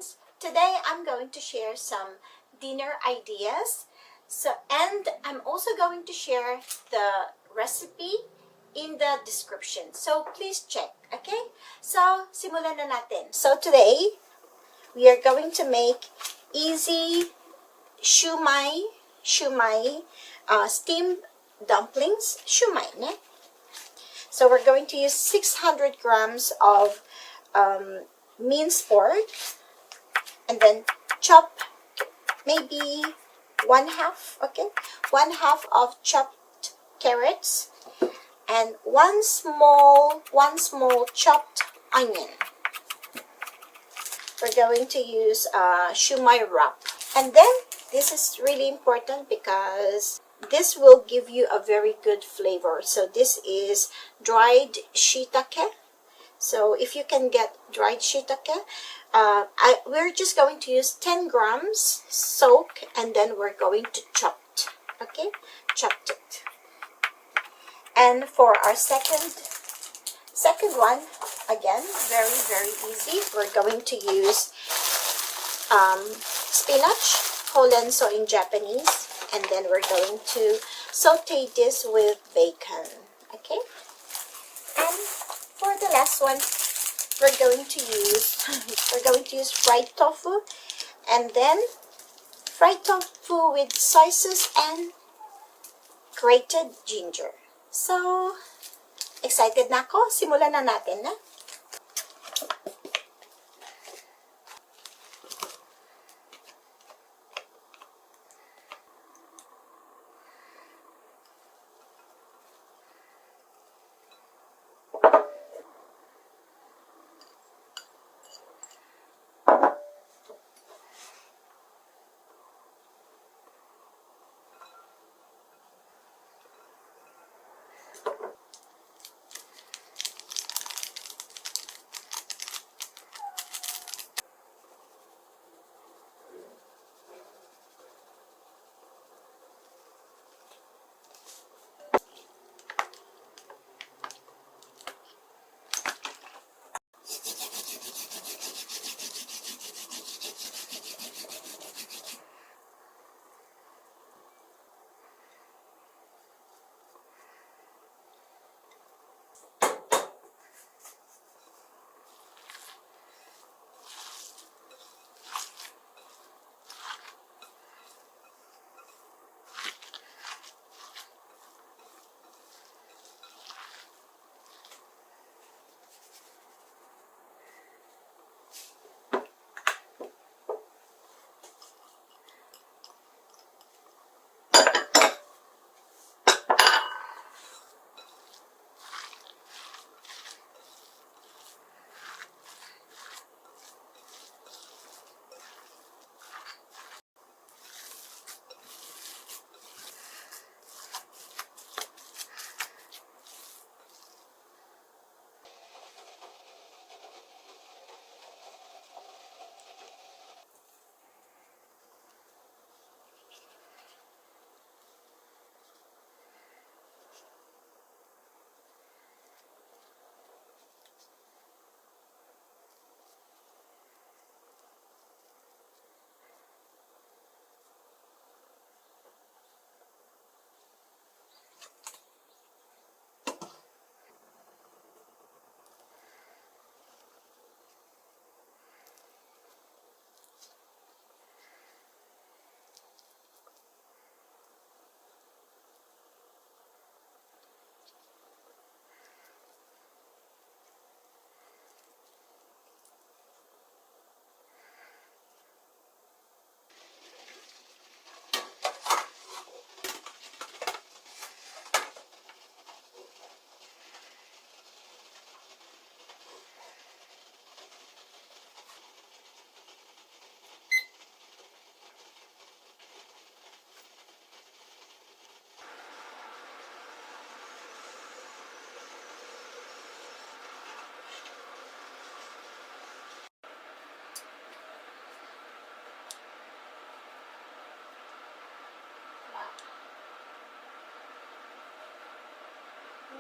friends, today I'm going to share some dinner ideas. And I'm also going to share the recipe in the description. So please check, okay? So simulan na natin. So today we are going to make easy shumai steamed dumplings. Shumai, ne? So we're going to use 600 grams of minced pork, and then chop maybe one half, okay? One half of chopped carrots, and one small chopped onion. We're going to use shumai wrap. And then this is really important because this will give you a very good flavor. So this is dried shiitake. So if you can get dried shiitake, we're just going to use 10 grams soak, and then we're going to chop it, okay? Chopped it. And for our second one, again, very easy. We're going to use spinach, holenso in Japanese, and then we're going to saute this with bacon, okay? And for the last one, we're going to use fried tofu, and then fried tofu with slices and grated ginger. So excited na ako. Simulan na natin, na.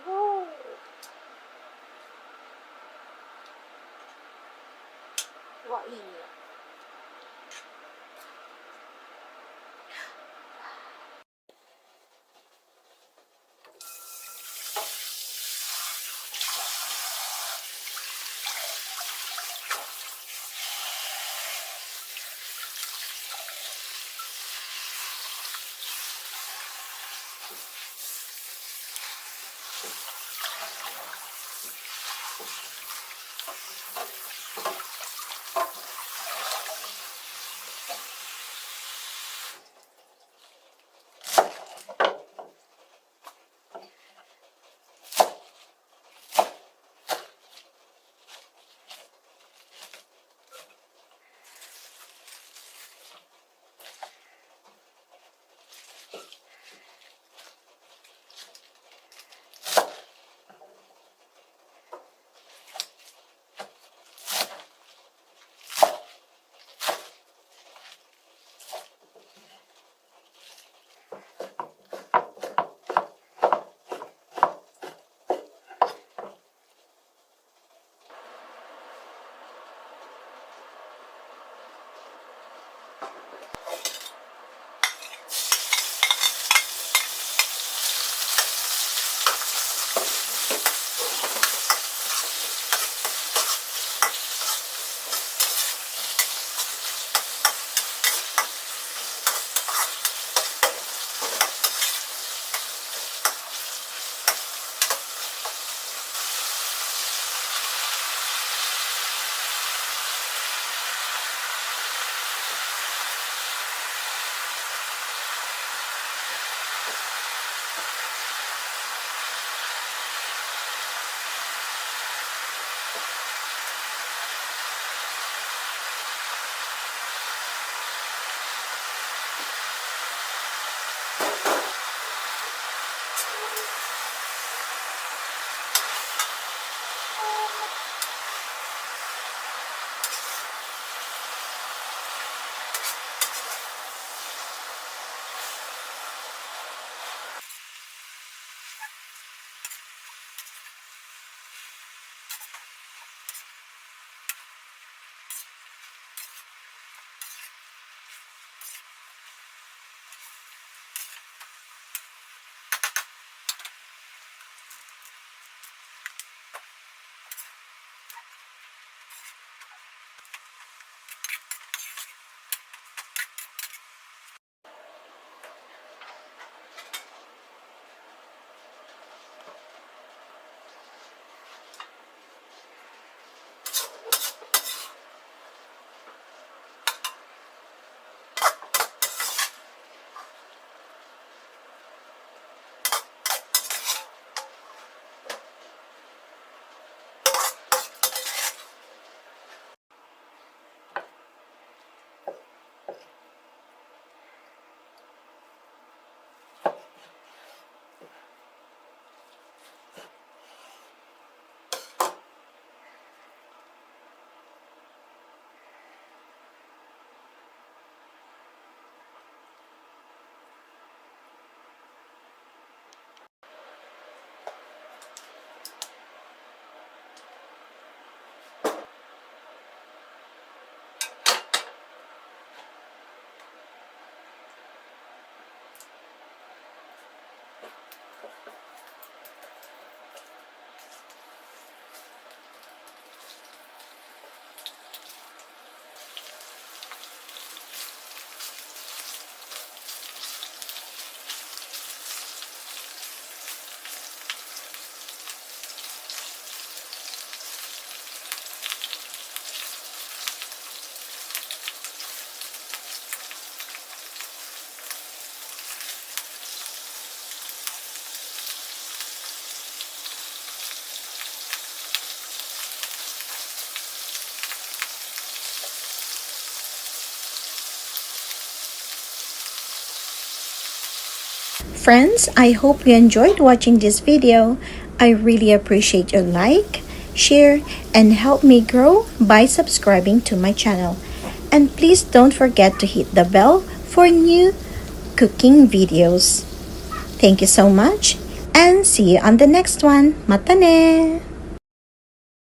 Whoa. What in Friends, I hope you enjoyed watching this video. I really appreciate your like, share, and help me grow by subscribing to my channel. And please don't forget to hit the bell for new cooking videos. Thank you so much and see you on the next one. Mata ne!